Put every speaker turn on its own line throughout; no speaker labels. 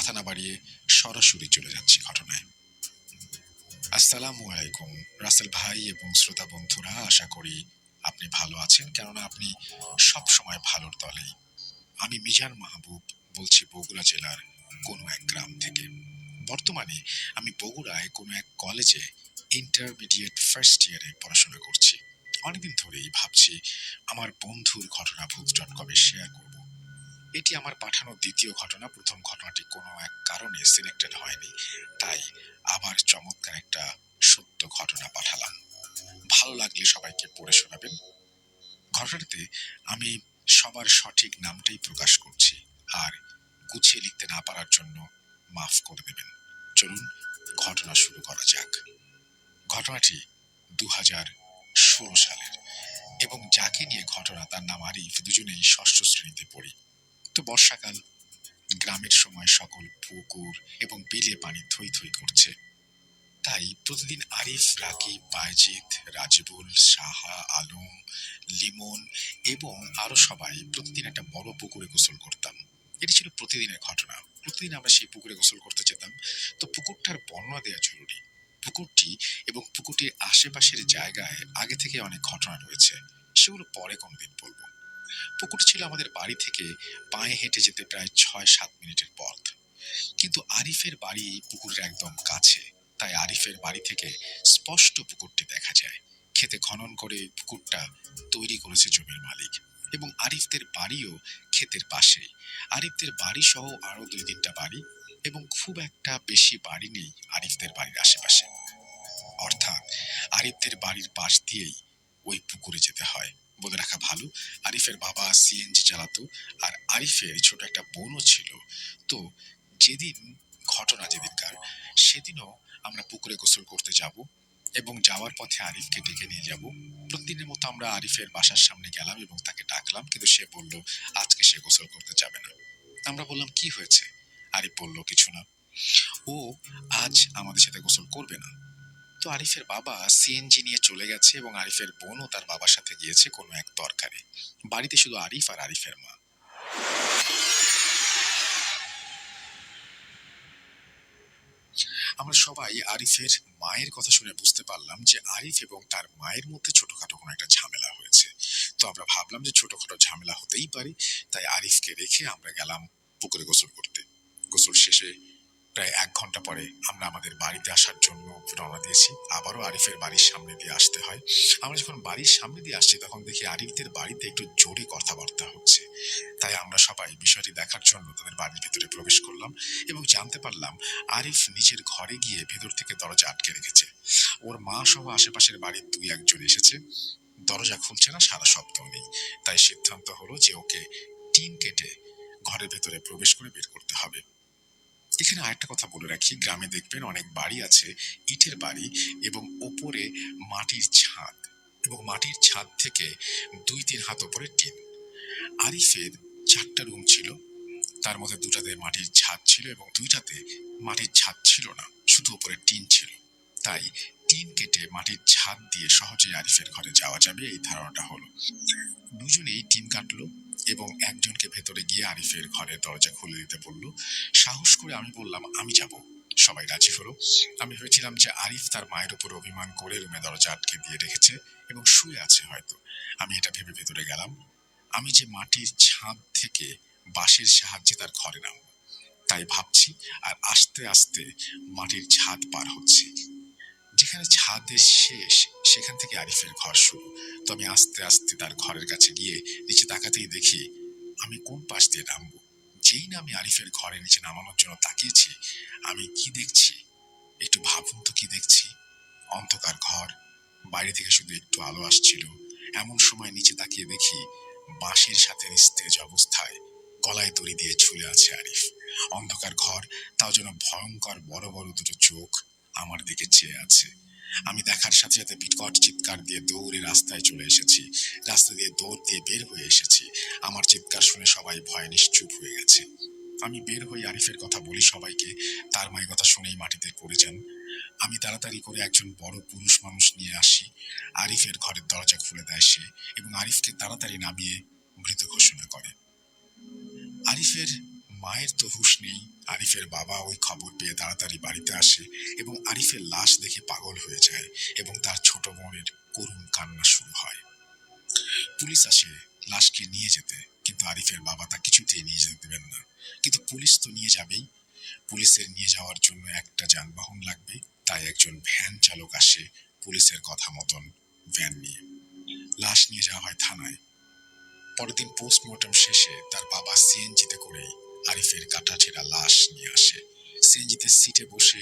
কথা না বাড়িয়ে সরাসরি চলে যাচ্ছি ঘটনায়। আসসালামু আলাইকুম রাসেল ভাই এবং শ্রোতা বন্ধুরা, আশা করি আপনি ভালো আছেন, কেননা আপনি সব সময় ভালোর দলেই। আমি মিজান মাহবুব বলছি বগুড়া জেলার কোনো এক গ্রাম থেকে। বর্তমানে আমি বগুড়ায় কোনো এক কলেজে ইন্টারমিডিয়েট ফার্স্ট ইয়ারে পড়াশোনা করছি। অনেকদিন ধরেই ভাবছি আমার বন্ধুর ঘটনা ভূত.কমে শেয়ার করব। এটি আমার পাঠানো দ্বিতীয় ঘটনা। প্রথম ঘটনাটি কোনো এক কারণে সিলেক্টেড হয়নি, তাই আবার চমৎকার একটা সত্য ঘটনা পাঠালাম। ভালো লাগলে সবাইকে পড়ে শোনাবেন। ঘটনাটিতে আমি সবার সঠিক নামটাই প্রকাশ করছি, আর গুছিয়ে লিখতে না পারার জন্য মাফ করে দেবেন। চলুন ঘটনা শুরু করা যাক। ঘটনাটি 2016 সালের, এবং যাকে নিয়ে ঘটনা তার নাম আরিফ। দুজনেই ষষ্ঠ শ্রেণীতে পড়ি। তো বর্ষাকাল, গ্রামের সময় সকল পুকুর এবং বিলে পানি থই থই করছে। তাই প্রতিদিন আরিফ, রাকিব, বাইজিৎ, রাজিবুল, সাহা, আলম, লিমন এবং আরো সবাই প্রতিদিন একটা বড় পুকুরে গোসল করতাম। এটি ছিল প্রতিদিনের ঘটনা। প্রতিদিন আমরা সেই পুকুরে গোসল করতে যেতাম। তো পুকুরটার বর্ণনা দেওয়া জরুরি। পুকুরটি এবং পুকুরটির আশেপাশের জায়গায় আগে থেকে অনেক ঘটনা রয়েছে, সেগুলো পরে কোনদিন বলবো। পুকুরটি ছিল আমাদের বাড়ি থেকে পায়ে হেঁটে যেতে প্রায় 6-7 মিনিটের পথ। কিন্তু আরিফের বাড়ি পুকুরের একদম কাছে, তাই আরিফের বাড়ি থেকে স্পষ্ট পুকুরটি দেখা যায়। খেতে খনন করে পুকুরটা তৈরি করেছে জমির মালিক, এবং আরিফদের বাড়িও ক্ষেতের পাশে। আরিফদের বাড়ি সহ আরো 2-3টা বাড়ি, এবং খুব একটা বেশি বাড়ি নেই আরিফদের বাড়ির আশেপাশে। অর্থাৎ আরিফদের বাড়ির পাশ দিয়েই ওই পুকুরে যেতে হয়। বলে রাখা ভালো, আরিফের বাবা সিএনজি চালাতো, আর আরিফের ছোট একটা বোনও ছিল। তো যেদিন ঘটনা, যেদিনকার, সেদিনও আমরা পুকুরে গোসল করতে যাব, এবং যাওয়ার পথে আরিফকে ডেকে নিয়ে যাব। প্রতিদিনের মতো আমরা আরিফের বাসার সামনে গেলাম এবং তাকে ডাকলাম, কিন্তু সে বলল আজকে সে গোসল করতে যাবে না। আমরা বললাম কি হয়েছে? আরিফ বলল কিছু না, ও আজ আমাদের সাথে গোসল করবে না। তো আরিফের বাবা সিএনজি নিয়ে চলে গেছে, এবং আরিফের বোনও তার বাবার সাথে গিয়েছে কোনো এক দরকারে। বাড়িতে শুধু আরিফ আর আরিফের মা। আমরা সবাই আরিফের মায়ের কথা শুনে বুঝতে পারলাম যে আরিফ এবং তার মায়ের মধ্যে ছোটখাটো কোনো একটা ঝামেলা হয়েছে। তো আমরা ভাবলাম যে ছোটখাটো ঝামেলা হতেই পারে, তাই আরিফকে রেখে আমরা গেলাম পুকুরে গোসল করতে। গোসল শেষে প্রায় 1 ঘন্টা পরে আমরা আমাদের বাড়িতে আসার জন্য রওনা দিয়েছি। আবারও আরিফের বাড়ির সামনে দিয়ে আসতে হয়। আমরা যখন বাড়ির সামনে দিয়ে আসছি, তখন দেখি আরিফদের বাড়িতে একটু জোরে কথাবার্তা হচ্ছে। তাই আমরা সবাই বিষয়টি দেখার জন্য তাদের বাড়ির ভেতরে প্রবেশ করলাম, এবং জানতে পারলাম আরিফ নিজের ঘরে গিয়ে ভেতর থেকে দরজা আটকে রেখেছে। ওর মা সহ আশেপাশের বাড়ির 2-1 জন এসেছে, দরজা খুলছে না, সারা শব্দও নেই। তাই সিদ্ধান্ত হলো যে ওকে টিন কেটে ঘরের ভেতরে প্রবেশ করে বের করতে হবে। এখানে আরেকটা কথা বলে রাখি, গ্রামে দেখবেন অনেক বাড়ি আছে ইটের বাড়ি, এবং ওপরে মাটির ছাদ, এবং মাটির ছাদ থেকে 2-3 হাত ওপরে টিন। আরিফের 4টা রুম ছিল, তার মধ্যে 2টাতে মাটির ছাদ ছিল, এবং 2টাতে মাটির ছাদ ছিল না, শুধু উপরে টিন ছিল। তাই টিন কেটে মাটির ছাদ দিয়ে সহজেই আরিফের ঘরে যাওয়া যাবে, এই ধারণাটা হলো। দুজনেই টিন কাটলো, এবং একজনকে ভেতরে গিয়ে আরিফের ঘরের দরজা খুলে দিতে বলল। সাহস করে আমি বললাম আমি যাব। সবাই রাজি হলো। আমি ভেবেছিলাম যে আরিফ তার মায়ের উপর অভিমান করে রুমে দরজা আটকে দিয়ে রেখেছে এবং শুয়ে আছে হয়তো। আমি এটা ভেবে ভেতরে গেলাম। আমি যে মাটির ছাদ থেকে বাঁশের সাহায্যে তার ঘরে নামব, তাই ভাবছি, আর আস্তে আস্তে মাটির ছাদ পার হচ্ছি। যেখানে ছাদের শেষ, সেখান থেকে আরিফের ঘর শুরু। তো আমি আস্তে আস্তে তার ঘরের কাছে গিয়ে নিচে তাকাতেই দেখি আমি কোন পাশ দিয়ে নামবো। যেই না আমি আরিফের ঘরের নিচে নামানোর জন্য তাকিয়েছি, আমি কি দেখছি একটু ভাবুন তো কি দেখছি। অন্ধকার ঘর, বাইরে থেকে শুধু একটু আলো আসছিল। এমন সময় নিচে তাকিয়ে দেখি বাঁশের সাথে নিস্তেজ অবস্থায় গলায় দড়ি দিয়ে ঝুলে আছে আরিফ। অন্ধকার ঘর, তাও যেন ভয়ঙ্কর বড় বড় দুটো চোখ আমার দিকে চেয়ে আছে। আমি দেখার সাথে সাথে বিকট চিৎকার দিয়ে দৌড়ে রাস্তায় চলে এসেছি। রাস্তা দিয়ে দৌড় দিয়ে বের হয়ে এসেছি। আমার চিৎকার শুনে সবাই ভয়ে নিশ্চুপ হয়ে গেছে। আমি বের হয়ে আরিফের কথা বলি সবাইকে। তার মায়ের কথা শুনেই মাটিতে পড়ে যান। আমি তাড়াতাড়ি করে একজন বড় পুরুষ মানুষ নিয়ে আসি। আরিফের ঘরের দরজা খুলে দেয় সে, এবং আরিফকে তাড়াতাড়ি নামিয়ে মৃত ঘোষণা করে। আরিফের মায়ের তো হুঁশ নেই। আরিফের বাবা ওই খবর পেয়ে তাড়াতাড়ি বাড়িতে আসে এবং আরিফের লাশ দেখে পাগল হয়ে যায় এবং তার ছোট বোনের করুণ কান্না শুরু হয়। পুলিশ আসে লাশকে নিয়ে যেতে, কিন্তু আরিফের বাবা তা কিছুতেই নিয়ে যেতে দেবেন না। কিন্তু পুলিশ তো নিয়ে যাবেই। পুলিশের নিয়ে যাওয়ার জন্য একটা যানবাহন লাগবে, তাই একজন ভ্যান চালক আসে পুলিশের কথা মতন ভ্যান নিয়ে। লাশ নিয়ে যাওয়া হয় থানায়। পরের দিন পোস্টমর্টম শেষে তার বাবা সিএনজিতে করে আরিফের কাটাছেঁড়া লাশ নিয়ে আসে। সিএনজিতে সিটে বসে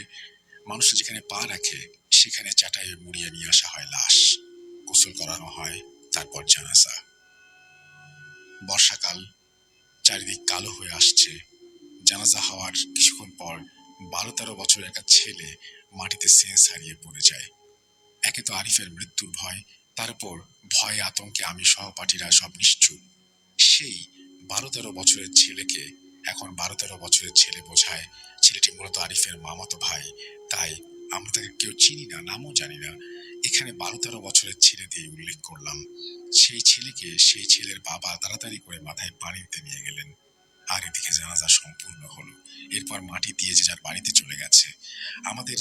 মানুষ যেখানে পা রাখে সেখানে চাটাইয়ে মুড়িয়ে নিয়ে আসা হয় লাশ। গোসল করানো হয়, তারপর জানাজা। বর্ষাকাল, চারিদিক কালো হয়ে আসছে। জানাজা হওয়ার কিছুক্ষণ পর 12-13 বছরের একটা ছেলে মাটিতে সেন্স হারিয়ে পড়ে যায়। একে তো আরিফের মৃত্যুর ভয়, তারপর ভয়ে আতঙ্কে আমি সহপাঠীরা সব নিশ্চুপ। সেই 12-13 বছরের ছেলেকে এখন 12-13 বছরের ছেলে বোঝায়। ছেলেটি মূলত আরিফের মামাতো ভাই, তাই আমরা তাকে কেউ চিনি না, নামও জানি না। এখানে 12-13 বছরের ছেলে দিয়ে উল্লেখ করলাম। সেই ছেলেকে সেই ছেলের বাবা তাড়াতাড়ি করে মাথায় পানি দিতে নিয়ে গেলেন। আর এদিকে জানাজা সম্পূর্ণ হলো। এরপর মাটি দিয়ে যে যার বাড়িতে চলে গেছে। আমাদের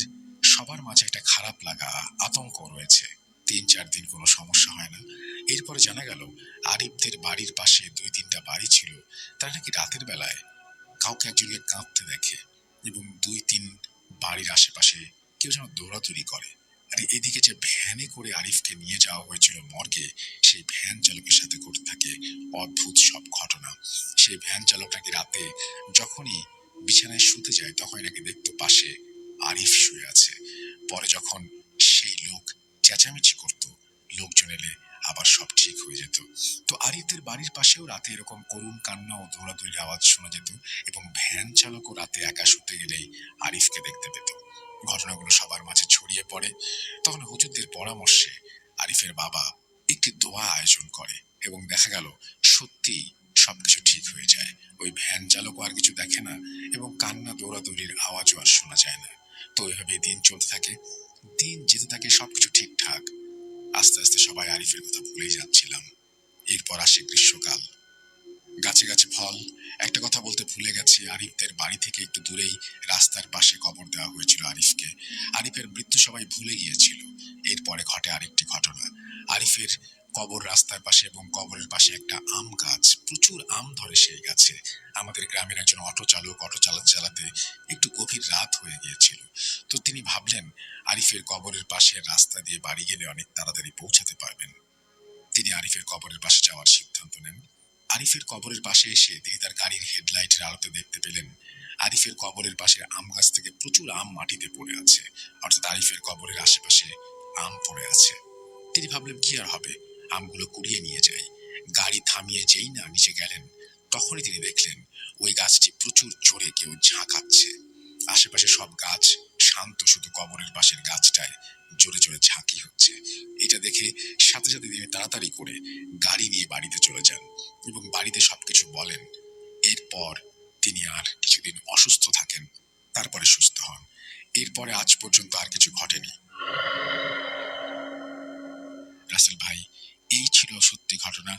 সবার মাঝে একটা খারাপ লাগা, আতঙ্ক রয়েছে। 3-4 দিন কোনো সমস্যা হয় না। এরপরে জানা গেল আরিফদের বাড়ির পাশে 2-3টা বাড়ি ছিল, তারা নাকি রাতের বেলায় কাউকে একজনকে কাঁদতে দেখে এবং 2-3 বাড়ির আশেপাশে কেউ যেন দৌড়াদৌড়ি করে। আর এদিকে যে ভ্যানে করে আরিফকে নিয়ে যাওয়া হয়েছিল মর্গে, সেই ভ্যান চালকের সাথে ঘটে থাকে অদ্ভুত সব ঘটনা। সেই ভ্যান চালক নাকি রাতে যখনই বিছানায় শুতে যায় তখনই নাকি দেখতো পাশে আরিফ শুয়ে আছে। পরে যখন সেই লোক চেঁচামেচি করত, লোকজন এলে আবার সব ঠিক হয়ে যেত। তো আরিফদের বাড়ির পাশেও রাতে এরকম করুণ কান্না ও দৌড়াদৌড়ির আওয়াজ শোনা যেত এবং ভ্যান চালকও রাতে একা শুতে গেলেই আরিফকে দেখতে পেত। ঘটনাগুলো সবার মাঝে ছড়িয়ে পড়ে। তখন হুজুরদের পরামর্শে আরিফের বাবা একটি দোয়া আয়োজন করে এবং দেখা গেল সত্যি সবকিছু ঠিক হয়ে যায়। ওই ভ্যান চালকও আর কিছু দেখে না এবং কান্না দৌড়াদৌড়ির আওয়াজও আর শোনা যায় না। তো এভাবে দিন চলতে থাকে, দিন যেতে থাকে, সবকিছু ঠিকঠাক। আস্তে আস্তে সবাই আরিফের কথা ভুলেই যাচ্ছিলাম। এরপর আসে গ্রীষ্মকাল, গাছে গাছে ফল। একটা কথা বলতে ভুলে গেছি, আরিফদের বাড়ি থেকে একটু দূরেই রাস্তার পাশে কবর দেওয়া হয়েছিল আরিফকে। আরিফের মৃত্যু সবাই ভুলে গিয়েছিল। এরপরে ঘটে আরেকটি ঘটনা। আরিফের কবর রাস্তার পাশে এবং কবরের পাশে একটা আম গাছ, প্রচুর আম ধরে সেই গাছে। আমাদের গ্রামের একজন অটো চালক অটো চালাতে চালাতে একটু গভীর রাত হয়ে গিয়েছিল। তো তিনি ভাবলেন আরিফের কবরের পাশে রাস্তা দিয়ে বাড়ি গেলে অনেক তাড়াতাড়ি পৌঁছাতে পারবেন। তিনি আরিফের কবরের পাশে যাওয়ার সিদ্ধান্ত নেন। আরিফের কবরের পাশে এসে তিনি তার গাড়ির হেডলাইটের আলোতে দেখতে পেলেন আরিফের কবরের পাশে আম গাছ থেকে প্রচুর আম মাটিতে পড়ে আছে, অর্থাৎ আরিফের কবরের আশেপাশে আম পড়ে আছে। তিনি ভাবলেন কি আর হবে, আমগুলো কুড়িয়ে নিয়ে যাই। গাড়ি থামিয়ে যেই না নিচে গেলেন তখনই তিনি দেখলেন ওই গাছটি প্রচুর জোরে কেউ ঝাঁকাচ্ছে। আশেপাশে সব গাছ শান্ত, শুধু কবরের পাশের গাছটায় জোরে জোরে ঝাঁকি হচ্ছে। এটা দেখে সাথে সাথে তিনি তাড়াতাড়ি করে গাড়ি নিয়ে বাড়িতে চলে যান এবং বাড়িতে সবকিছু বলেন। এরপর তিনি আর কিছুদিন অসুস্থ থাকেন, তারপরে সুস্থ হন। এরপরে আজ পর্যন্ত আর কিছু ঘটেনি। রাসেল ভাই, এই ছিল সত্যি ঘটনা।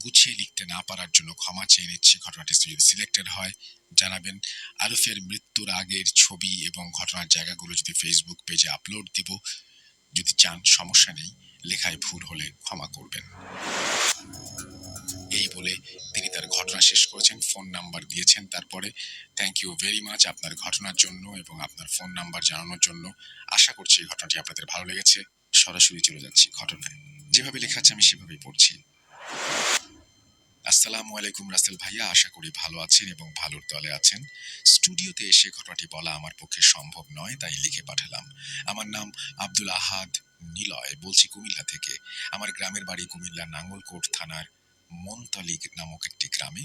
গুছিয়ে লিখতে না পারার জন্য ক্ষমা চেয়ে নিচ্ছি। ঘটনাটি যদি সিলেক্টেড হয় জানাবেন। আরিফের মৃত্যুর আগের ছবি এবং ঘটনার জায়গাগুলো যদি ফেসবুক পেজে আপলোড দিব, যদি চান সমস্যা নেই, লেখায় ভুল হলে ক্ষমা করবেন। এই বলে তিনি তার ঘটনা শেষ করেছেন, ফোন নাম্বার দিয়েছেন। তারপরে থ্যাংক ইউ ভেরি মাচ আপনার ঘটনার জন্য এবং আপনার ফোন নাম্বার জানানোর জন্য। আশা করছি এই ঘটনাটি আপনাদের ভালো লেগেছে। সরাসরি চলে যাচ্ছি ঘটনায়। যেভাবে লেখা আছে আমি সেভাবেই পড়ছি। আসসালামু আলাইকুম রাসেল ভাইয়া, আশা করি ভালো আছেন এবং ভালোর দলে আছেন। স্টুডিওতে এসে ঘটনাটি বলা আমার পক্ষে সম্ভব নয়, তাই লিখে পাঠালাম। আমার নাম আব্দুল আহাদ নিলয়, বলছি কুমিল্লা থেকে। আমার গ্রামের বাড়ি কুমিল্লা নাঙ্গলকোট থানার মনতলি নামক একটি গ্রামে।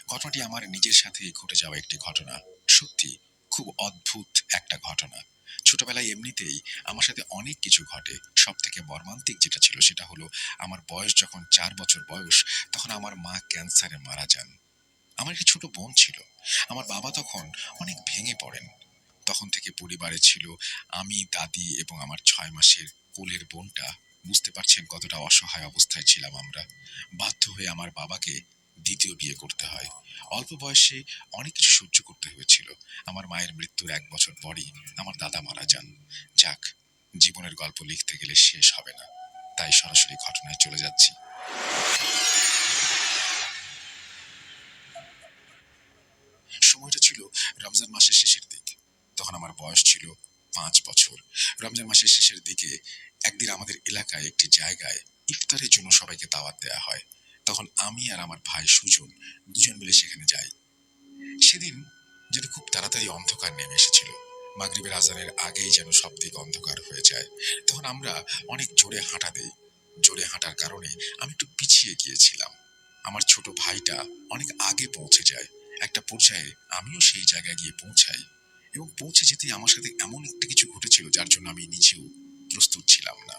ঘটনাটি আমার নিজের সাথে ঘটে যাওয়া একটি ঘটনা। সত্যি খুব অদ্ভুত একটা ঘটনা। ছোটবেলায় এমনিতেই আমার সাথে অনেক কিছু ঘটে। সব থেকে মর্মান্তিক যেটা ছিল সেটা হলো আমার বয়স যখন 4 বছর বয়স, তখন আমার মা ক্যান্সারে মারা যান। আমার একটি ছোট বোন ছিল। আমার বাবা তখন অনেক ভেঙে পড়েন। তখন থেকে পরিবারে ছিল আমি, দাদি এবং আমার 6 মাসের কোলের বোনটা। বুঝতে পারছেন কতটা অসহায় অবস্থায় ছিলাম আমরা। বাধ্য হয়ে আমার বাবাকে দ্বিতীয় বিয়ে করতে হয়। অল্প বয়সে অনেক কিছু সহ্য করতে হয়েছিল। আমার মায়ের মৃত্যুর 1 বছর পরই আমার দাদা মারা যান। যাক, জীবনের গল্প লিখতে গেলে শেষ হবে না, তাই সরাসরি ঘটনায় চলে যাচ্ছি। সময়টা ছিল রমজান মাসের শেষের দিক। তখন আমার বয়স ছিল 5 বছর। রমজান মাসের শেষের দিকে একদিন আমাদের এলাকায় একটি জায়গায় ইফতারের জন্য সবাইকে দাওয়াত দেওয়া হয়। তখন আমি আর আমার ভাই সুজন দুজন মিলে সেখানে যাই। সেদিন যেন খুব তাড়াতাড়ি অন্ধকার নেমে এসেছিল। মাগরিবের আজানের আগেই যেন সব দিক অন্ধকার হয়ে যায়। তখন আমরা অনেক জোরে হাঁটা দিই। জোরে হাঁটার কারণে আমি একটু পিছিয়ে গিয়েছিলাম। আমার ছোট ভাইটা অনেক আগে পৌঁছে যায়। একটা পর্যায়ে আমিও সেই জায়গায় গিয়ে পৌঁছাই, এবং পৌঁছে যেতেই আমার সাথে এমন একটা কিছু ঘটেছিল যার জন্য আমি নিজেও প্রস্তুত ছিলাম না।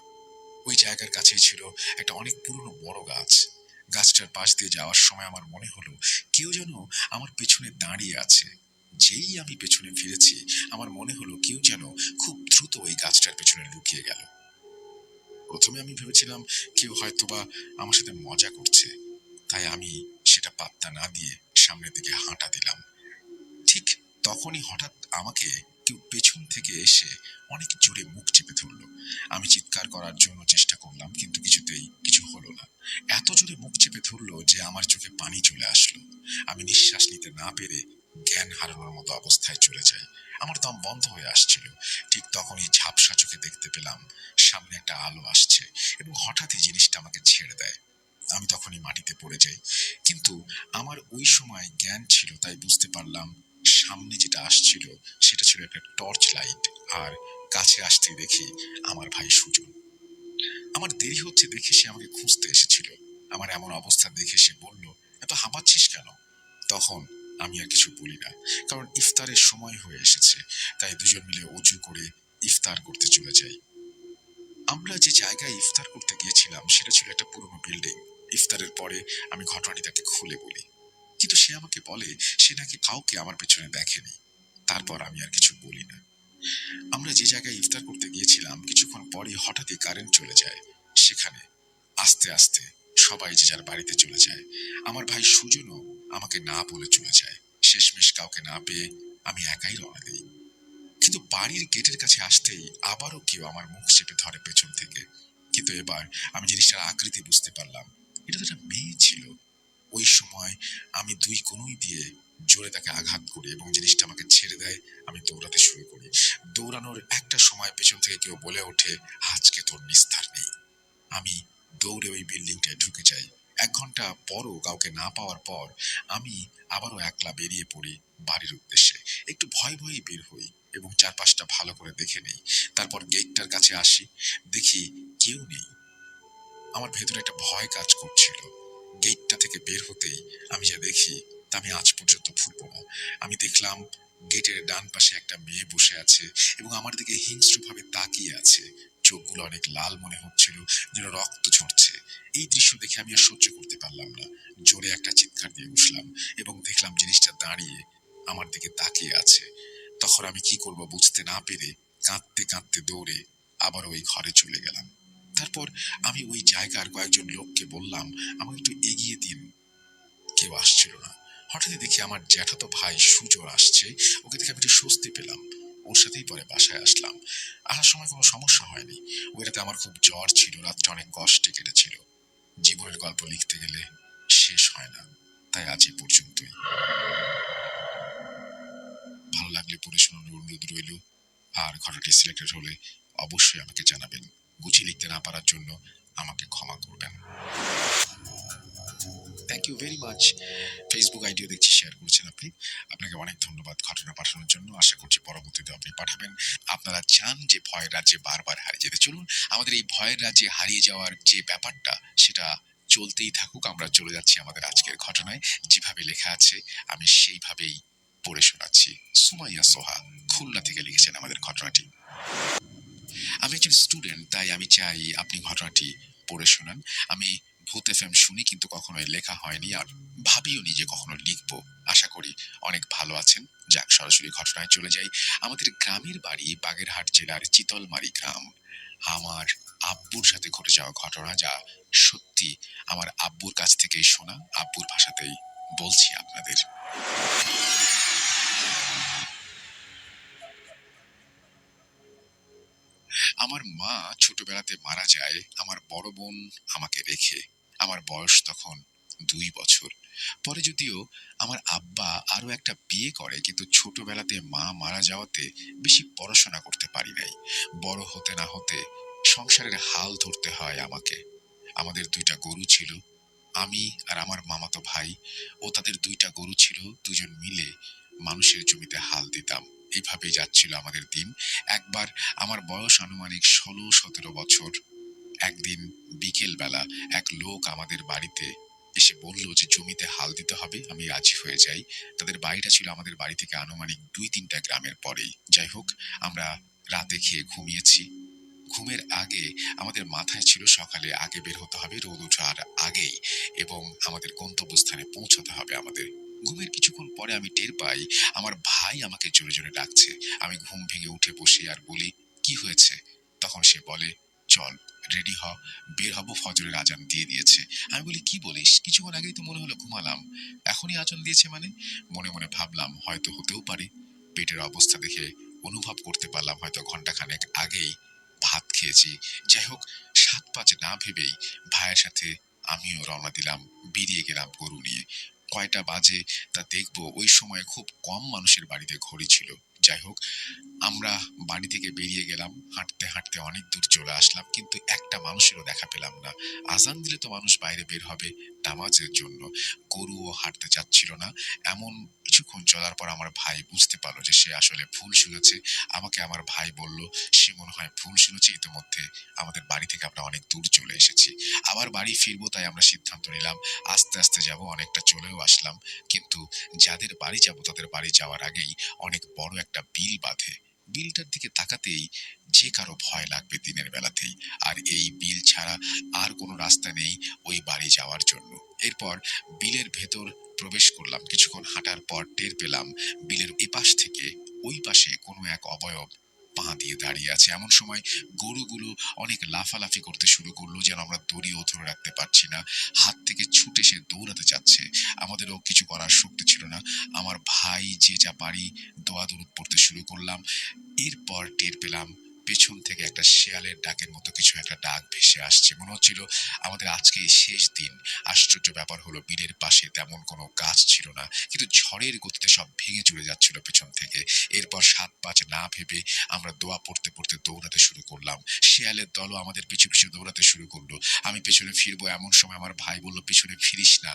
ওই জায়গার কাছেই ছিল একটা অনেক পুরনো বড় গাছ। গাছটার পাশ দিয়ে যাওয়ার সময় আমার মনে হলো কেউ যেন আমার পেছনে দাঁড়িয়ে আছে। যেই আমি পেছনে ফিরেছি, আমার মনে হলো কেউ যেন খুব দ্রুত ওই গাছটার পেছনে লুকিয়ে গেল। প্রথমে আমি ভেবেছিলাম কেউ হয়তোবা আমার সাথে মজা করছে, তাই আমি সেটা পাত্তা না দিয়ে সামনের দিকে হাঁটা দিলাম। ঠিক তখনই হঠাৎ আমাকে কেউ পেছন থেকে এসে অনেক জোরে মুখ চেপে ধরলো। আমি চিৎকার করার জন্য চেষ্টা করলাম, কিন্তু কিছুতেই কিছু হলো না। এত জোরে মুখ চেপে ধরলো যে আমার চোখে পানি চলে আসলো। আমি নিঃশ্বাস নিতে না পেরে জ্ঞান হারানোর মতো অবস্থায় চলে যাই। আমার দম বন্ধ হয়ে আসছিল। ঠিক তখনই ঝাপসা চোখে দেখতে পেলাম সামনে একটা আলো আসছে, এবং হঠাৎই জিনিসটা আমাকে ছেড়ে দেয়। আমি তখনই মাটিতে পড়ে যাই। কিন্তু আমার ওই সময় জ্ঞান ছিল, তাই বুঝতে পারলাম সামনে যেটা আসছিল সেটা ছিল একটা টর্চ লাইট। আর কাছে আসতে দেখি আমার ভাই সুজন। আমার দেরি হচ্ছে দেখে সে আমাকে খুঁজতে এসেছিল। আমার এমন অবস্থা দেখে সে বলল, এত হাঁপাচ্ছিস কেন? তখন আমি আর কিছু বলি না, কারণ ইফতারের সময় হয়ে এসেছে। তাই দুজন মিলে অজু করে ইফতার করতে চলে যাই। আমরা যে জায়গায় ইফতার করতে গিয়েছিলাম সেটা ছিল একটা পুরনো বিল্ডিং। ইফতারের পরে আমি ঘটনাটি তাকে খুলে বলি, কিন্তু সে আমাকে বলে সে নাকি কাউকে আমার পেছনে দেখেনি। তারপর আমি আর কিছু বলি না। আমরা যে জায়গায় ইফতার করতে গিয়েছিলাম কিছুক্ষণ পরে হঠাৎই কারেন্ট চলে যায়। সেখানে আস্তে আস্তে সবাই যে যার বাড়িতে চলে যায়। আমার ভাই সুজনও আমাকে না বলে চলে যায়। শেষমেশ কাউকে না পেয়ে আমি একাই রওনা দিই। কিন্তু বাড়ির গেটের কাছে আসতেই আবারও কেউ আমার মুখ চেপে ধরে পেছন থেকে। কিন্তু এবার আমি জিনিসটার আকৃতি বুঝতে পারলাম, এটা তো একটা মেয়ে ছিল। ওই সময় আমি দুই কনুই দিয়ে জোরে তাকে আঘাত করি এবং জিনিসটা আমাকে ছেড়ে দেয়। আমি দৌড়াতে শুরু করি। দৌড়ানোর একটা সময় পেছন থেকে কেউ বলে ওঠে, আজকে তোর নিস্তার নেই। আমি দৌড়ে ওই বিল্ডিংটায় ঢুকে যাই। 1 ঘন্টা পরও কাউকে না পাওয়ার পর আমি আবারও একলা বেরিয়ে পড়ি বাড়ির উদ্দেশ্যে। একটু ভয় ভয়ে বের হই এবং চারপাশটা ভালো করে দেখে নেই। তারপর গেটটার কাছে আসি, দেখি কেউ নেই। আমার ভেতরে একটা ভয় কাজ করছিল। গেটটা থেকে বের হতেই আমি যা দেখি তা আমি আজ পর্যন্ত ভুলব না। আমি দেখলাম গেটের ডান পাশে একটা মেয়ে বসে আছে এবং আমার দিকে হিংস্রভাবে তাকিয়ে আছে। চোখগুলো অনেক লাল মনে হচ্ছিল, যেন রক্ত ঝরছে। এই দৃশ্য দেখে আমি আর সহ্য করতে পারলাম না। জোরে একটা চিৎকার দিয়ে উঠলাম এবং দেখলাম জিনিসটা দাঁড়িয়ে আমার দিকে তাকিয়ে আছে। তখন আমি কি করব বুঝতে না পেরে কাঁদতে কাঁদতে দৌড়ে আবার ওই ঘরে চলে গেলাম। তারপর আমি ওই জায়গার কয়েকজন লোককে বললাম, আমাকে একটু এগিয়ে দিন। কেউ আসছিল না। হঠাৎই দেখি আমার জ্যাঠাতো ভাই সুজন আসছে। ওকে দেখে আমি একটু স্বস্তি পেলাম। ওর সাথেই পরে বাসায় আসলাম। আসার সময় কোনো সমস্যা হয়নি। ওই রাতে আমার খুব জ্বর ছিল, রাতটা অনেক কষ্টে কেটেছিল। জীবনের গল্প লিখতে গেলে শেষ হয় না, তাই আজ এ পর্যন্তই। ভালো লাগলে পড়ে শোনানোর অনুরোধ রইল। আর ঘটনাটি সিলেক্টেড হলে অবশ্যই আমাকে জানাবেন। গুছিয়ে লিখতে না পারার জন্য আমাকে ক্ষমা করবেন। Thank you very much. Facebook আইডিও দেখছি শেয়ার করছেন আপনি। আপনাকে অনেক ধন্যবাদ ঘটনা পাঠানোর জন্য। আশা করছি পরবর্তীতে আপনি পাঠাবেন। আপনারা চান যে ভয়ের রাজ্যে বারবার হারিয়ে যেতে, চলুন আমাদের এই ভয়ের রাজ্যে হারিয়ে যাওয়ার যে ব্যাপারটা সেটা চলতেই থাকুক। আমরা চলে যাচ্ছি আমাদের আজকের ঘটনায়। যেভাবে লেখা আছে আমি সেইভাবেই পড়ে শোনাচ্ছি। সুমাইয়া সোহা খুলনা থেকে লিখেছেন আমাদের ঘটনাটি। আমি একজন স্টুডেন্ট, তাই আমি চাই আপনি ঘটনাটি পড়ে শোনান। আমি ভূত এফএম শুনি, কিন্তু কখনোই লেখা হয়নি, আর ভাবিও নি যে কখনো লিখবো। আশা করি অনেক ভালো আছেন। যাক, সরাসরি ঘটনায় চলে যাই। আমাদের গ্রামের বাড়ি বাগেরহাট জেলার চিতলমারি গ্রাম। আমার আব্বুর সাথে ঘটে যাওয়া ঘটনা, যা সত্যি আমার আব্বুর কাছ থেকেই শোনা, আব্বুর ভাষাতেই বলছি আপনাদের। আমার মা ছোটবেলাতে মারা যায় আমার বড় বোন আমাকে রেখে। আমার বয়স তখন 2 বছর। পরে যদিও আমার আব্বা আরো একটা বিয়ে করে, কিন্তু ছোটবেলাতে মা মারা যাওয়াতে বেশি পড়াশোনা করতে পারি নাই। বড় হতে না হতে সংসারের হাল ধরতে হয় আমাকে। আমাদের 2টা গরু ছিল। আমি আর আমার মামাতো ভাই ও তাদের 2টা গরু ছিল, দুজন মিলে মানুষের জমিতে হাল দিতাম। এভাবেই যাচ্ছিল আমাদের দিন। একবার আমার বয়স আনুমানিক 16-17 বছর, একদিন বিকেল বেলা এক লোক আমাদের বাড়িতে এসে বলল যে জমিতে হাল দিতে হবে। আমি রাজি হয়ে যাই। তাদের বাড়িটা ছিল আমাদের বাড়ি থেকে আনুমানিক 2-3টা গ্রামের পরেই। যাই হোক, আমরা রাতে খেয়ে ঘুমিয়েছি। ঘুমের আগে আমাদের মাথায় ছিল সকালে আগে বের হতে হবে, রোদ ওঠার আগেই, এবং আমাদের গন্তব্যস্থানে পৌঁছতে হবে আমাদের। ঘুমের কিছুক্ষণ পরে আমি টের পাই আমার ভাই আমাকে জোরে জোরে ডাকছে। আমি ঘুম ভেঙে উঠে বসি আর বলি, কি হয়েছে? তখন সে বলে, চল রেডি হ, বের হব, ফজরের আজান দিয়ে দিয়েছে। আমি বলি, কি বলিস? কিছুক্ষণ আগেই তো মনে হলো ঘুমালাম, এখনই আজান দিয়েছে মানে? মনে মনে ভাবলাম হয়তো হতেও পারে। পেটের অবস্থা দেখে অনুভব করতে পারলাম হয়তো ঘন্টাখানেক আগেই ভাত খেয়েছি। যাই হোক, 7-5 না ভেবেই ভাইয়ের সাথে আমিও রওনা দিলাম, বেরিয়ে গেলাম গরু নিয়ে। কয়টা বাজে তা দেখবো, ওই সময় খুব কম মানুষের বাড়িতে ঘড়ি ছিল। যাই হোক, আমরা বাড়ি থেকে বেরিয়ে গেলাম, হাঁটতে হাঁটতে অনেক দূর চলে আসলাম, কিন্তু একটা মানুষেরও দেখা পেলাম না। আজান দিলে তো মানুষ বাইরে বের হবে নামাজের জন্য, গরুও হাঁটতে চাচ্ছিল না। এমন কিছুক্ষণ চলার পর আমার ভাই বুঝতে পারলো যে সে আসলে ভুল শুনেছে। আমাকে আমার ভাই বলল, সে মনে হয় ভুল শুনেছে, ইতিমধ্যে আমাদের বাড়ি থেকে আমরা অনেক দূর চলে এসেছি, আবার বাড়ি ফিরবো। তাই আমরা সিদ্ধান্ত নিলাম আস্তে আস্তে যাব। অনেকটা চলেও আসলাম, কিন্তু যাদের বাড়ি যাব তাদের বাড়ি যাওয়ার আগেই অনেক বড় একটা বিল বাঁধে। বিলটার দিকে তাকাতেই যে কারো ভয় লাগবে দিনের বেলাতেই। আর এই বিল ছাড়া আর কোনো রাস্তা নেই ওই বাড়ি যাওয়ার জন্য। এরপর বিলের ভেতর প্রবেশ করলাম। কিছুক্ষণ হাঁটার পর টের পেলাম বিলের এপাশ থেকে ওই পাশে কোনো এক অবয়ব পা দিয়ে দাঁড়িয়ে আছে। এমন সময় গরুগুলো অনেক লাফালাফি করতে শুরু করলো, যেন আমরা দড়িও ধরে রাখতে পারছি না। হাত থেকে ছুটে সে দৌড়াতে যাচ্ছে। আমাদেরও কিছু করার শক্তি ছিল না। আমার ভাই যে যা পারি দৌড়াদৌড় পড়তে শুরু করলাম। এরপর টের পেলাম পেছন থেকে একটা শেয়ালের ডাকের মতো কিছু একটা ডাক ভেসে আসছে। মনে হচ্ছিল আমাদের আজকে শেষ দিন। আশ্চর্য ব্যাপার হলো, বিলের পাশে তেমন কোনো গাছ ছিল না, কিন্তু ঝড়ের গতিতে সব ভেঙে চলে যাচ্ছিল পেছন থেকে। এরপর 7-5 না ভেবে আমরা দোয়া পড়তে পড়তে দৌড়াতে শুরু করলাম। শেয়ালের দলও আমাদের পিছু পিছু দৌড়াতে শুরু করলো। আমি পেছনে ফিরবো এমন সময় আমার ভাই বলল, পিছনে ফিরিস না,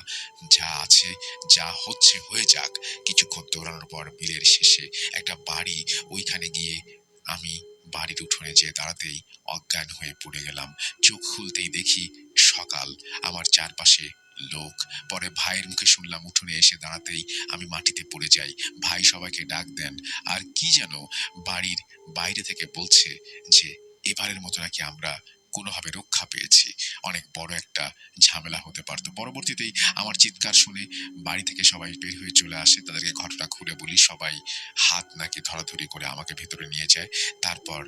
যা আছে যা হচ্ছে হয়ে যাক। কিছুক্ষণ দৌড়ানোর পর বিলের শেষে একটা বাড়ি, ওইখানে গিয়ে আমি বাড়ির উঠোনে যেয়ে দাঁড়াতেই অজ্ঞান হয়ে পড়ে গেলাম। চোখ খুলতেই দেখি সকাল, আমার চারপাশে লোক। পরে ভাইয়ের মুখে শুনলাম উঠোনে এসে দাঁড়াতেই আমি মাটিতে পড়ে যাই। ভাই সবাইকে ডাক দেন, আর কি যেন বাড়ির বাইরে থেকে বলছে যে এবারের মতো নাকি আমরা কোনোভাবে রক্ষা পেয়েছি, অনেক বড় একটা ঝামেলা হতে পারতো। পরবর্তীতেই আমার চিৎকার শুনে বাড়ি থেকে সবাই বের হয়ে চলে আসে। তাদেরকে ঘটনা খুলে বলি, সবাই হাত নাকি ধরাধরি করে আমাকে ভেতরে নিয়ে যায়। তারপর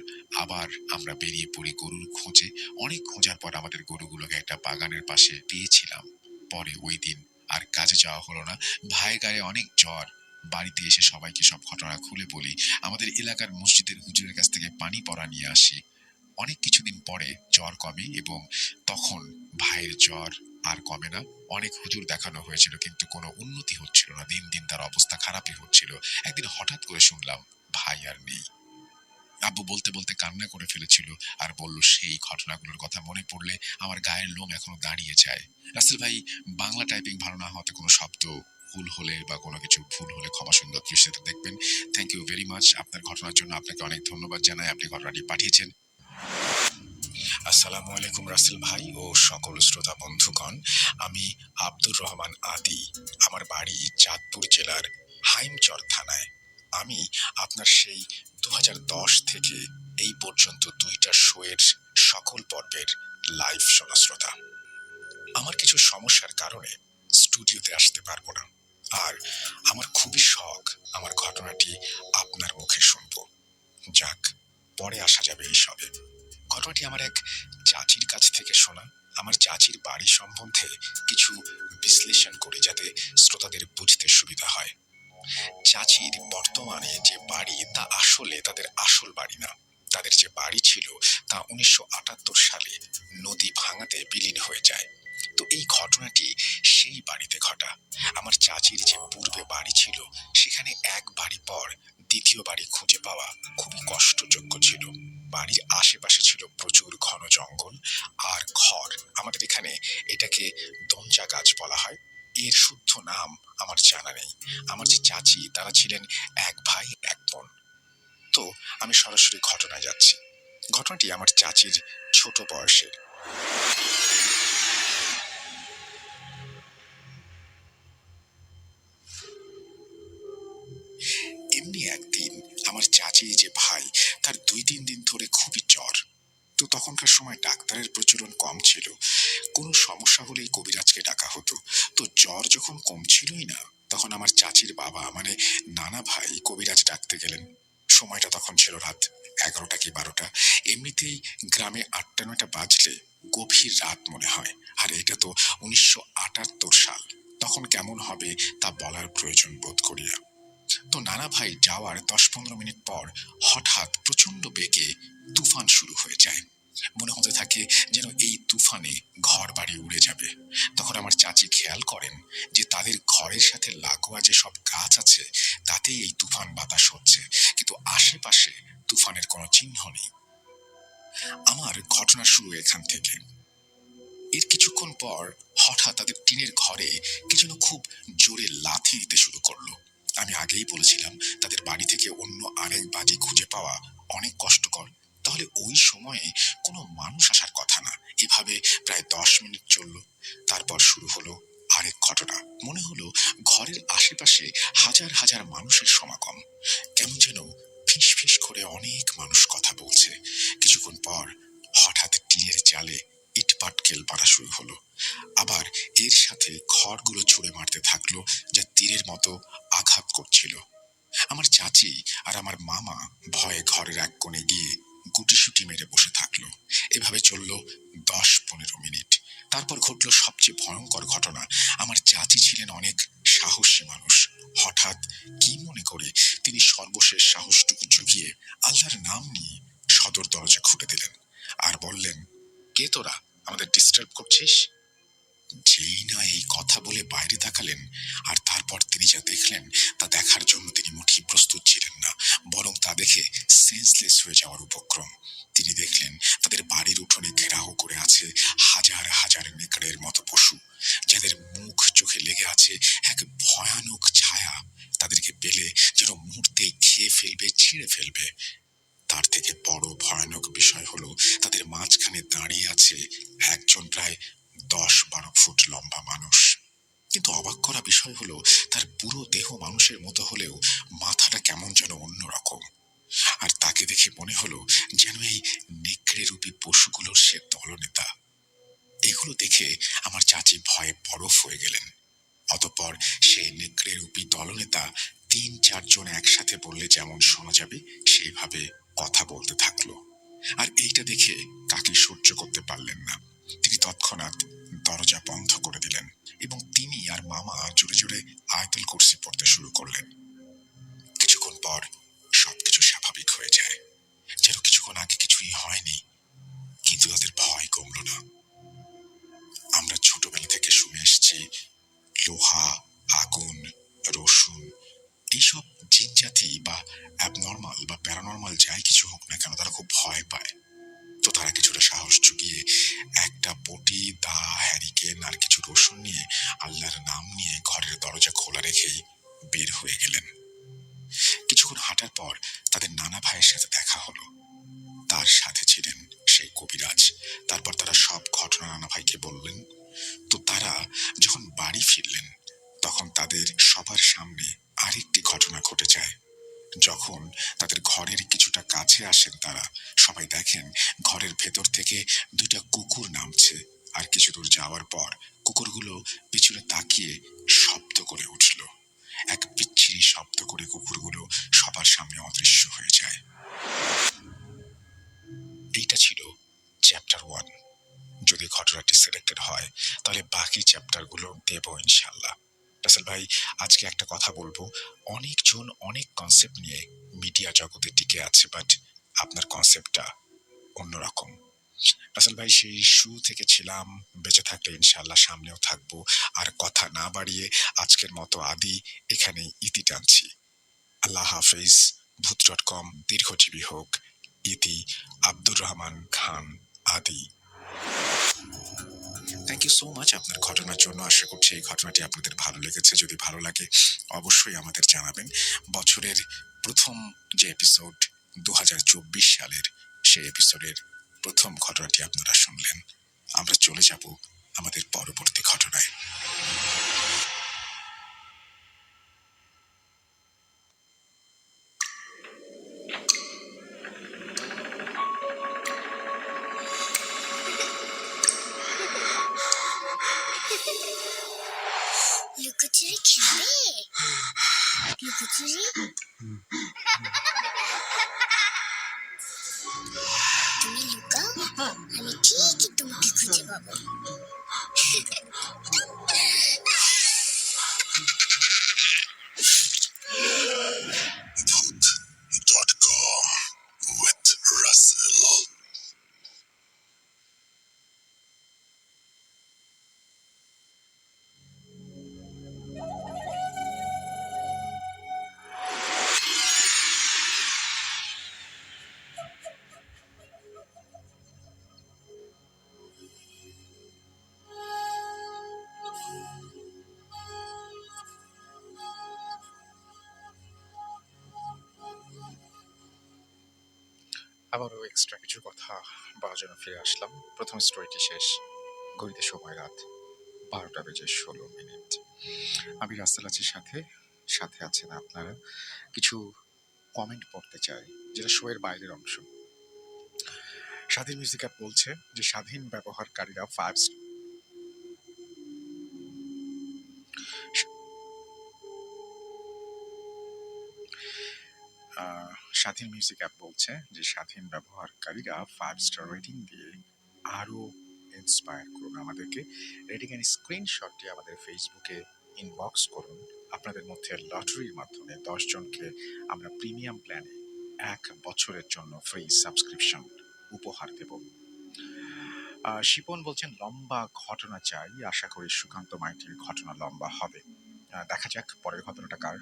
আবার আমরা বেরিয়ে পড়ি গরুর খোঁজে। অনেক খোঁজার পর আমাদের গরুগুলোকে একটা বাগানের পাশে পেয়েছিলাম। পরে ওই দিন আর কাজে যাওয়া হলো না। ভাইয়ের গায়ে অনেক জ্বর। বাড়িতে এসে সবাইকে সব ঘটনা খুলে বলি। আমাদের এলাকার মসজিদের হুজুরের কাছ থেকে পানি পড়া নিয়ে আসি। অনেক কিছুদিন পরে জ্বর কমে, এবং তখন ভাইয়ের জ্বর আর কমে না। অনেক হুজুর দেখানো হয়েছিল, কিন্তু কোনো উন্নতি হচ্ছিল না। দিন দিন তার অবস্থা খারাপই হচ্ছিল। একদিন হঠাৎ করে শুনলাম ভাই আর নেই। আব্বু বলতে বলতে কান্না করে ফেলেছিল, আর বলল সেই ঘটনাগুলোর কথা মনে পড়লে আমার গায়ের লোম এখনো দাঁড়িয়ে যায়। রাসেল ভাই, বাংলা টাইপিং ভালো না হওয়াতে কোনো শব্দ ভুল হলে বা কোনো কিছু ভুল হলে ক্ষমা সুন্দর দৃষ্টিতে দেখবেন। Thank you very much. আপনার ঘটনার জন্য আপনাকে অনেক ধন্যবাদ জানাই, আপনি ঘটনাটি পাঠিয়েছেন। আসসালামু আলাইকুম রাসেল ভাই ও সকল শ্রোতা বন্ধুগণ। আমি আব্দুর রহমান আদি। আমার বাড়ি চাঁদপুর জেলার হাইমচর থানায়। আমি আপনার সেই 2010 থেকে এই পর্যন্ত 2টা শোয়ের সকল পর্বের লাইভ শোনা শ্রোতা। আমার কিছু সমস্যার কারণে স্টুডিওতে আসতে পারবো না, আর আমার খুবই শখ আমার ঘটনাটি আপনার মুখে শুনবো। যাক, পরে আসা যাবে এই সবে। ঘটনাটি আমার এক চাচির কাছ থেকে শোনা। আমার চাচির বাড়ি সম্বন্ধে কিছু বিশ্লেষণ করি যাতে শ্রোতাদের বুঝতে সুবিধা হয়। চাচির বর্তমানে যে বাড়ি তা আসলে তাদের আসল বাড়ি না। তাদের যে বাড়ি ছিল তা 1978 সালে নদী ভাঙাতে বিলীন হয়ে যায়। তো এই ঘটনাটি সেই বাড়িতে ঘটা। আমার চাচির যে পূর্বে বাড়ি ছিল সেখানে এক বাড়ি পর দ্বিতীয় বাড়ি খুঁজে পাওয়া খুবই কষ্টযোগ্য ছিল। বাড়ির আশেপাশে ছিল প্রচুর ঘন জঙ্গল আর খড়। আমাদের এখানে এটাকে দঞ্চা গাছ বলা হয়। এর শুদ্ধ নাম আমার জানা নেই। আমার যে চাচি তারা ছিলেন এক ভাই এক বোন। তো আমি সরাসরি ঘটনায় যাচ্ছি। ঘটনাটি আমার চাচির ছোট বয়সের। এমনি একদিন আমার চাচি যে ভাই তার 2-3 দিন ধরে খুবই জ্বর। তো তখনকার সময় ডাক্তারের প্রচলন কম ছিল। কোনো সমস্যা হলেই কবিরাজকে ডাকা হতো। তো জ্বর যখন কমছিলই না তখন আমার চাচির বাবা মানে নানা ভাই কবিরাজ ডাকতে গেলেন। সময়টা তখন ছিল রাত 11টা কি 12টা। এমনিতেই গ্রামে 8টা-9টা বাজলে গভীর রাত মনে হয়। আর এটা তো 1978 সাল। তখন কেমন হবে তা বলার প্রয়োজন বোধ করিয়া। তো নানা ভাই যাওয়ার 10-15 মিনিট পর হঠাৎ প্রচন্ড বেগে তুফান শুরু হয়ে যায়। মনে হতে থাকে যেন এই তুফানে ঘর বাড়ি উড়ে যাবে। তখন আমার চাচি খেয়াল করেন যে তাদের ঘরের সাথে লাগোয়া যে সব গাছ আছে তাতেই এই তুফান বাতাস হচ্ছে, কিন্তু আশেপাশে তুফানের কোনো চিহ্ন নেই। আমার ঘটনা শুরু এখান থেকে। এর কিছুক্ষণ পর হঠাৎ তাদের টিনের ঘরে কি যেন খুব জোরে লাথি দিতে শুরু করলো। আমি আগেই বলেছিলাম তাদের বাড়ি থেকে অন্য আরেক বাড়ি খুঁজে পাওয়া অনেক কষ্টকর। তাহলে ওই সময়ে কোনো মানুষ আসার কথা না। এভাবে প্রায় 10 মিনিট চলল। তারপর শুরু হলো আরেক ঘটনা। মনে হলো ঘরের আশেপাশে হাজার হাজার মানুষের সমাগম। কেমন যেন ফিস ফিস করে অনেক মানুষ কথা বলছে। কিছুক্ষণ পর হঠাৎ টিনের চালে ইট পাটকেল পাড়া শুরু হলো। আবার এর সাথে খড়গুলো ছুঁড়ে মারতে থাকলো যা তীরের মতো আঘাত করছিল। আমার চাচি আর আমার মামা ভয়ে ঘরের এক কোণে গিয়ে গুটিসুটি মেরে বসে থাকলো। এভাবে চলল 10-15 মিনিট। তারপর ঘটল সবচেয়ে ভয়ঙ্কর ঘটনা। আমার চাচি ছিলেন অনেক সাহসী মানুষ। হঠাৎ কি মনে করে তিনি সর্বশেষ সাহসটুকু জুগিয়ে আল্লাহর নাম নিয়ে সদর দরজা খুলে দিলেন আর বললেন, কে তোরা, আমাদের ডিস্টার্ব করছিস? যেই না এই কথা বলে বাইরে তাকালেন আর তারপর তিনি যা দেখলেন তা দেখার জন্য তিনি মোটেই প্রস্তুত ছিলেন না, বরং তা দেখে সেন্সলেস হয়ে যাওয়ার উপক্রম। তিনি দেখলেন তাদের বাড়ির উঠোনে ঘেরাও করে আছে হাজার হাজার নেকড়ের মতো পশু, যাদের মুখ চোখে লেগে আছে এক ভয়ানক ছায়া। তাদেরকে পেলে যেন মুহূর্তেই খেয়ে ফেলবে, ছিঁড়ে ফেলবে। তার থেকে বড় ভয়ানক বিষয় হলো তাদের মাঝখানে দাঁড়িয়ে আছে একজন প্রায় 10-12 ফুট লম্বা মানুষ। কিন্তু অবাক করা বিষয় হলো তার পুরো দেহ মানুষের মতো হলেও মাথাটা কেমন যেন অন্যরকম। আর তাকে দেখে মনে হলো যেন এই নেকড়ে রূপী পশুগুলোর সে দলনেতা। এগুলো দেখে আমার চাচি ভয়ে বরফ হয়ে গেলেন। অতঃপর সেই নেকড়ে রূপী দলনেতা 3-4 জন একসাথে বললে যেমন শোনা যাবে সেইভাবে কথা বলতে থাকলো। আর এইটা দেখে কাকি সহ্য করতে পারলেন না। তিনি তৎক্ষণাৎ দরজা বন্ধ করে দিলেন এবং তিনি আর মামা জোরে জোরে আয়াতুল কুরসি পড়তে শুরু করলেন। কিছুক্ষণ পর সবকিছু স্বাভাবিক হয়ে যায়, যেন কিছুক্ষণ আগে কিছুই হয়নি। কিন্তু তাদের ভয় কমল না। আমরা ছোটবেলা থেকে শুনে এসেছি লোহা, আগুন, রসুন এইসব জিনজাতি বা অ্যাবনর্মাল বা প্যারানর্মাল যাই কিছু হোক না কেন তারা খুব ভয় পায়। তো তারা কিছুটা সাহস জুগিয়ে একটা বটি, দা, হ্যারিকেন আর কিছু রসুন নিয়ে আল্লাহর নাম নিয়ে ঘরের দরজা খোলা রেখেই বের হয়ে গেলেন। কিছুক্ষণ হাঁটার পর তাদের নানা ভাইয়ের সাথে দেখা হলো। তার সাথে ছিলেন সেই কবিরাজ। তারপর তারা সব ঘটনা নানা ভাইকে বললেন। তো তারা যখন বাড়ি ফিরলেন তখন তাদের সবার সামনে আরেকটি ঘটনা ঘটে যায়। যখন তাদের ঘরের কিছুটা কাছে আসেন তারা সবাই দেখেন ঘরের ভেতর থেকে 2টা কুকুর নামছে। আর কিছু দূর যাওয়ার পর কুকুরগুলো পিছনে তাকিয়ে শব্দ করে উঠল। এক বিচ্ছিরি শব্দ করে কুকুরগুলো সবার সামনে অদৃশ্য হয়ে যায়। এইটা ছিল চ্যাপ্টার 1। যদি ঘটনাটি সিলেক্টেড হয় তাহলে বাকি চ্যাপ্টারগুলো দেব ইনশাল্লাহ। রাসেল ভাই, আজকে একটা কথা বলবো, অনেকজন অনেক কনসেপ্ট নিয়ে মিডিয়া জগতে টিকে আছে, বাট আপনার কনসেপ্টটা অন্যরকম। রাসেল ভাই, সেই শুরু থেকে ছিলাম, বেঁচে থাকলে ইনশাল্লাহ সামনেও থাকবো। আর কথা না বাড়িয়ে আজকের মতো আদি এখানেই ইতি টানছি। আল্লাহ হাফিজ। ভূত.com দীর্ঘজীবী হোক। ইতি আব্দুর রহমান খান, আদি। থ্যাংক ইউ সো মাচ আপনার ঘটনার জন্য। আশা করছি এই ঘটনাটি আপনাদের ভালো লেগেছে। যদি ভালো লাগে অবশ্যই আমাদের জানাবেন। বছরের প্রথম যে এপিসোড 2024 সালের, সেই এপিসোডের প্রথম ঘটনাটি আপনারা শুনলেন। আমরা চলে যাব আমাদের পরবর্তী ঘটনায়।
লুকোচুরি খেলবে? লুকোচুরি? তুমি লুকাও, আমি ঠিকই তোমাকে খুঁজে পাবো।
Voot.com with Russell. আবারও এক্সট্রা কিছু কথা বলার জন্য ফিরে আসলাম। প্রথম স্টোরিটি শেষ, ঘড়িতে সময় রাত 12:16। আমি রাস্তাল আছি সাথে, সাথে আছেন আপনারা। কিছু কমেন্ট পড়তে চাই, যেটা শো এর বাইরের অংশ। স্বাধীন মিউজিক অ্যাপ বলছে যে স্বাধীন ব্যবহারকারীরা স্বাধীন মিউজিক অ্যাপ বলছে যে স্বাধীন ব্যবহারকারীরা 5 স্টার রেটিং দিয়ে আরো ইন্সপায়ার করুন আমাদেরকে। রেটিং এর স্ক্রিনশটটি আমাদের ফেসবুকে ইনবক্স করুন। আপনাদের মধ্যে লটারির মাধ্যমে 10 জনকে আমরা প্রিমিয়াম প্ল্যানে 1 বছরের জন্য ফ্রি সাবস্ক্রিপশন উপহার দেব। শিপন বলছেন লম্বা ঘটনা চাই। আশা করি সুকান্ত মাইতির ঘটনা লম্বা হবে। দেখা যাক পরের ঘটনাটা কার।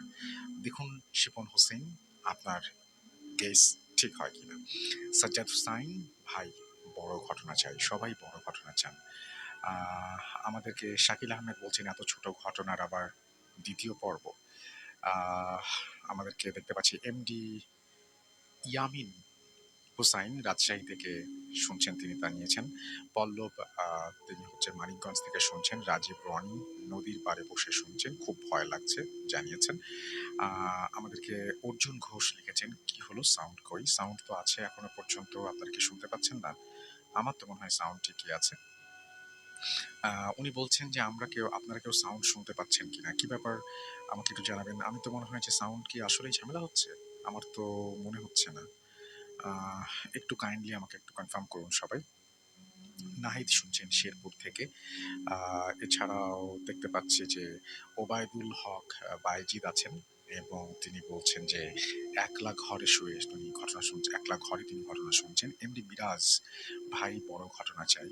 দেখুন শিপন হোসেন, আপনার গেস ঠিক হয় কিনা। সাজ্জাদ হুসাইন ভাই, বড় ঘটনা চাই, সবাই বড় ঘটনা চান। আমাদেরকে শাকিল আহমেদ বলছেন এত ছোট ঘটনার আবার দ্বিতীয় পর্ব। আমাদেরকে দেখতে পাচ্ছি এমডি ইয়ামিন হুসাইন রাজশাহী থেকে শুনছেন, তিনি তা নিয়েছেন। পল্লব, তিনি হচ্ছে মানিকগঞ্জ থেকে শুনছেন। রাজীব রনি নদীর পাড়ে বসে শুনছেন, খুব ভয় লাগছে জানিয়েছেন। আমাদেরকে অর্জুন ঘোষ লিখেছেন কি হলো সাউন্ড কই? সাউন্ড তো আছে এখনো পর্যন্ত, আপনারা কি শুনতে পাচ্ছেন না? আমার তো মনে হয় সাউন্ড ঠিকই আছে। উনি বলছেন যে আপনারা কেউ সাউন্ড শুনতে পাচ্ছেন কিনা, কি ব্যাপার আমাকে একটু জানাবেন। আমি তো মনে হয় যে সাউন্ড কি আসলেই ঝামেলা হচ্ছে, আমার তো মনে হচ্ছে না। একটু কাইন্ডলি আমাকে একটু কনফার্ম করুন সবাই। নাহিদ শুনছেন শেরপুর থেকে। এছাড়াও দেখতে পাচ্ছি যে ওবায়দুল হক বাইজিদ আছেন এবং তিনি বলছেন যে একলা ঘরে শুয়ে তিনি ঘটনা শুনছেন, একলা ঘরে তিনি ঘটনা শুনছেন। এমডি মিরাজ ভাই, বড় ঘটনা চাই।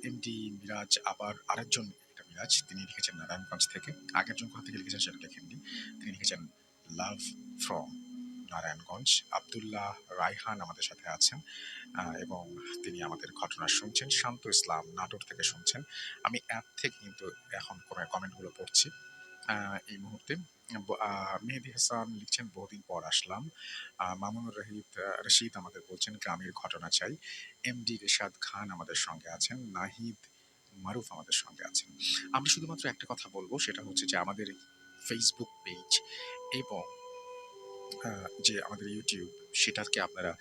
এমডি মিরাজ, আবার আরেকজন এটা মিরাজ, তিনি লিখেছেন নারায়ণগঞ্জ থেকে। আগের জন কোথা থেকে লিখেছেন সেটা লেখেননি, তিনি লিখেছেন লাভ ফ্রম নারায়ণগঞ্জ। আব্দুল্লাহ রায়হান আমাদের সাথে আছেন এবং তিনি আমাদের ঘটনা শুনছেন। শান্ত ইসলাম নাটোর থেকে শুনছেন। আমি অ্যাপ থেকে কিন্তু এখন কমেন্টগুলো পড়ছি এই মুহূর্তে। মেহেদি হাসান লিখছেন বহুদিন পর আসলাম। মামুনুর রশিদ আমাদের বলছেন গ্রামের ঘটনা চাই। এমডি রেশাদ খান আমাদের সঙ্গে আছেন। নাহিদ মারুফ আমাদের সঙ্গে আছেন। আমি শুধুমাত্র একটা কথা বলবো, সেটা হচ্ছে যে আমাদের ফেসবুক পেজ এবং যে আমাদের ইউটিউব, সেটাকে আপনারা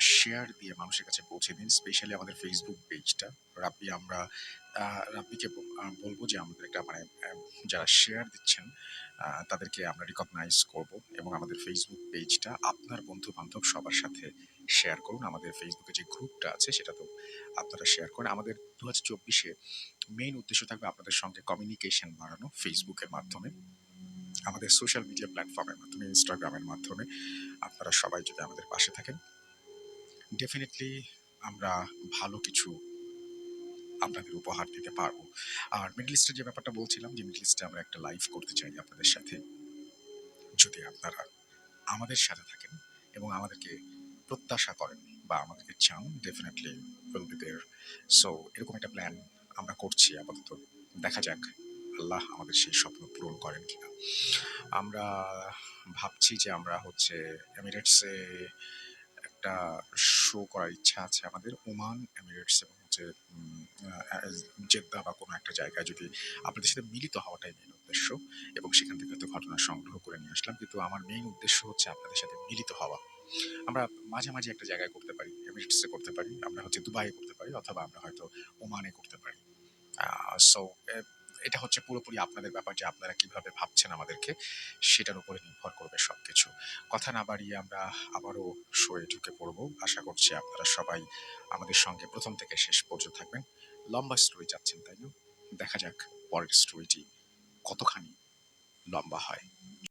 শেয়ার দিয়ে মানুষের কাছে পৌঁছে দিন। স্পেশালি আমাদের ফেসবুক পেজটা। আমরা রাব্বিকে বলব যে আমাদের একটা মানে যারা শেয়ার দিচ্ছেন তাদেরকে আমরা রিকগনাইজ করব এবং আমাদের ফেসবুক পেজটা আপনার বন্ধু-বান্ধব সবার সাথে শেয়ার করুন। আমাদের ফেসবুকে যে গ্রুপটা আছে সেটাতেও আপনারা শেয়ার করেন। আমাদের ২০২৪ এ মেইন উদ্দেশ্য থাকবে আপনাদের সঙ্গে কমিউনিকেশন বাড়ানো ফেসবুকের মাধ্যমে। আমাদের সোশ্যাল মিডিয়া প্ল্যাটফর্মের মাধ্যমে, ইনস্টাগ্রামের মাধ্যমে আপনারা সবাই যদি আমাদের পাশে থাকেন, ডেফিনিটলি আমরা ভালো কিছু আপনাদের উপহার দিতে পারবো। আর মিডল ইস্টের যে ব্যাপারটা বলছিলাম যে মিডল ইস্টে আমরা একটা লাইভ করতে চাই আপনাদের সাথে। যদি আপনারা আমাদের সাথে থাকেন এবং আমাদেরকে প্রত্যাশা করেন বা আমাদেরকে চান, definitely will be there. So এরকম একটা প্ল্যান আমরা করছি আপাতত। দেখা যাক আল্লাহ আমাদের সেই স্বপ্ন পূরণ করেন কিনা। আমরা ভাবছি যে আমরা হচ্ছে এমিরেটসে একটা শো করার ইচ্ছা আছে আমাদের। ওমান, এমিরেটস এবং হচ্ছে জেদ্দা বা কোনো একটা জায়গায় যদি আপনাদের সাথে মিলিত হওয়াটাই মেইন উদ্দেশ্য, এবং সেখান থেকে হয়তো ঘটনা সংগ্রহ করে নিয়ে আসলাম। কিন্তু আমার মেইন উদ্দেশ্য হচ্ছে আপনাদের সাথে মিলিত হওয়া। আমরা মাঝে, মাঝে একটা জায়গায় করতে পারি। এমিরেটসে করতে পারি, আমরা হচ্ছে দুবাইয়ে করতে পারি, অথবা আমরা হয়তো ওমানে করতে পারি। সো এটা হচ্ছে পুরোপুরি আপনাদের ব্যাপার যে আপনারা কিভাবে ভাবছেন আমাদেরকে, সেটার উপরে নির্ভর করবে সবকিছু। কথা না বাড়িয়ে আমরা আবারও শোয়ে ঢুকে পড়বো। আশা করছি আপনারা সবাই আমাদের সঙ্গে প্রথম থেকে শেষ পর্যন্ত থাকবেন। লম্বা স্টোরি চাচ্ছেন, তাই না? দেখা যাক পরের স্টোরিটি কতখানি লম্বা হয়।